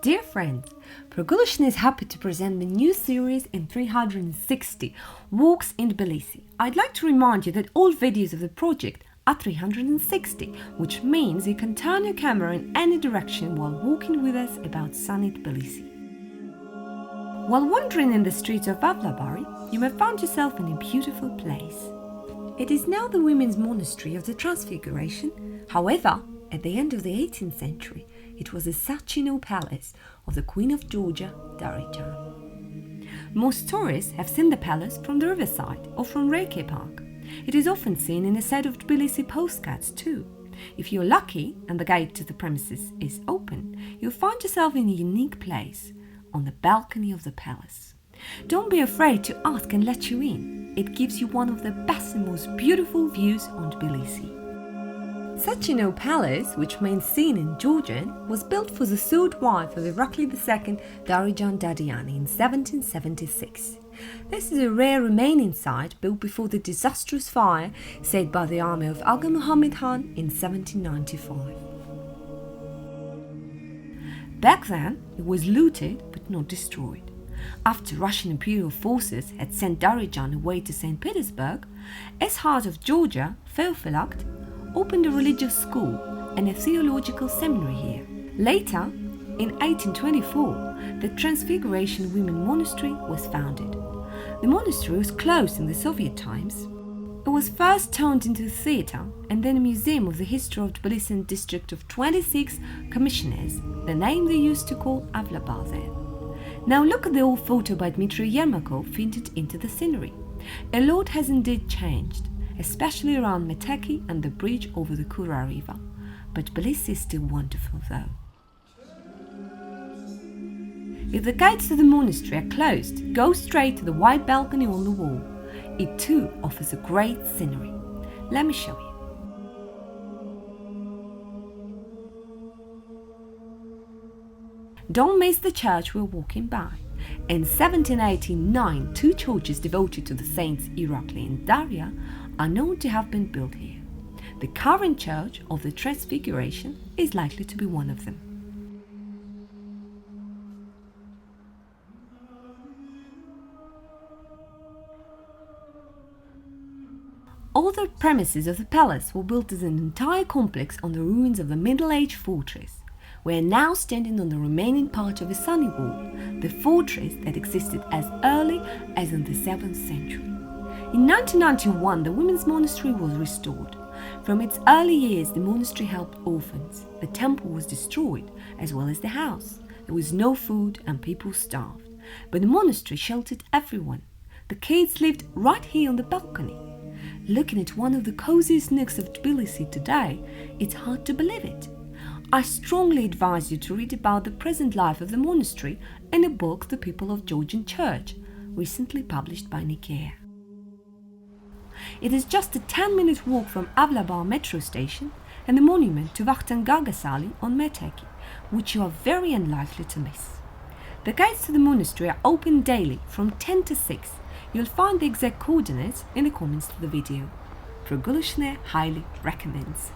Dear friends, Progulishne is happy to present the new series in 360 Walks in Tbilisi. I'd like to remind you that all videos of the project are 360, which means you can turn your camera in any direction while walking with us about sunny Tbilisi. While wandering in the streets of Avlabari, you may find yourself in a beautiful place. It is now the women's monastery of the Transfiguration. However, at the end of the 18th century, it was the Sachino palace of the Queen of Georgia, Darejan. Most tourists have seen the palace from the riverside or from Reiki Park. It is often seen in a set of Tbilisi postcards too. If you're lucky and the gate to the premises is open, you'll find yourself in a unique place, on the balcony of the palace. Don't be afraid to ask and let you in. It gives you one of the best and most beautiful views on Tbilisi. Sachino Palace, which means seen in Georgian, was built for the third wife of Irakli II, Darejan in 1776. This is a rare remaining site built before the disastrous fire set by the army of Aga Muhammad Khan in 1795. Back then, it was looted but not destroyed. After Russian imperial forces had sent Darejan away to St. Petersburg, Eshart of Georgia, Theophylact, opened a religious school and a theological seminary here. Later, in 1824, the Transfiguration Women Monastery was founded. The monastery was closed in the Soviet times. It was first turned into a theatre and then a museum of the history of Tbilisi district of 26 commissioners, the name they used to call Avlabari. Now look at the old photo by Dmitry Yermakov painted into the scenery. A lot has indeed changed, especially around Meteki and the bridge over the Kura River. But Tbilisi is still wonderful though. If the gates to the monastery are closed, go straight to the wide balcony on the wall. It too offers a great scenery. Let me show you. Don't miss the church we're walking by. In 1789, two churches devoted to the saints Irakli and Daria are known to have been built here. The current church of the Transfiguration is likely to be one of them. All the premises of the palace were built as an entire complex on the ruins of the Middle-Age fortress. We are now standing on the remaining part of a sunny wall, the fortress that existed as early as in the 7th century. In 1991, the women's monastery was restored. From its early years, the monastery helped orphans. The temple was destroyed, as well as the house. There was no food and people starved. But the monastery sheltered everyone. The kids lived right here on the balcony. Looking at one of the coziest nooks of Tbilisi today, it's hard to believe it. I strongly advise you to read about the present life of the monastery in a book, The People of Georgian Church, recently published by Nikea. It is just a 10-minute walk from Avlabari metro station and the monument to Vakhtang Gagasali on Meteki, which you are very unlikely to miss. The gates to the monastery are open daily from 10 to 6. You'll find the exact coordinates in the comments to the video. Progulishne highly recommends.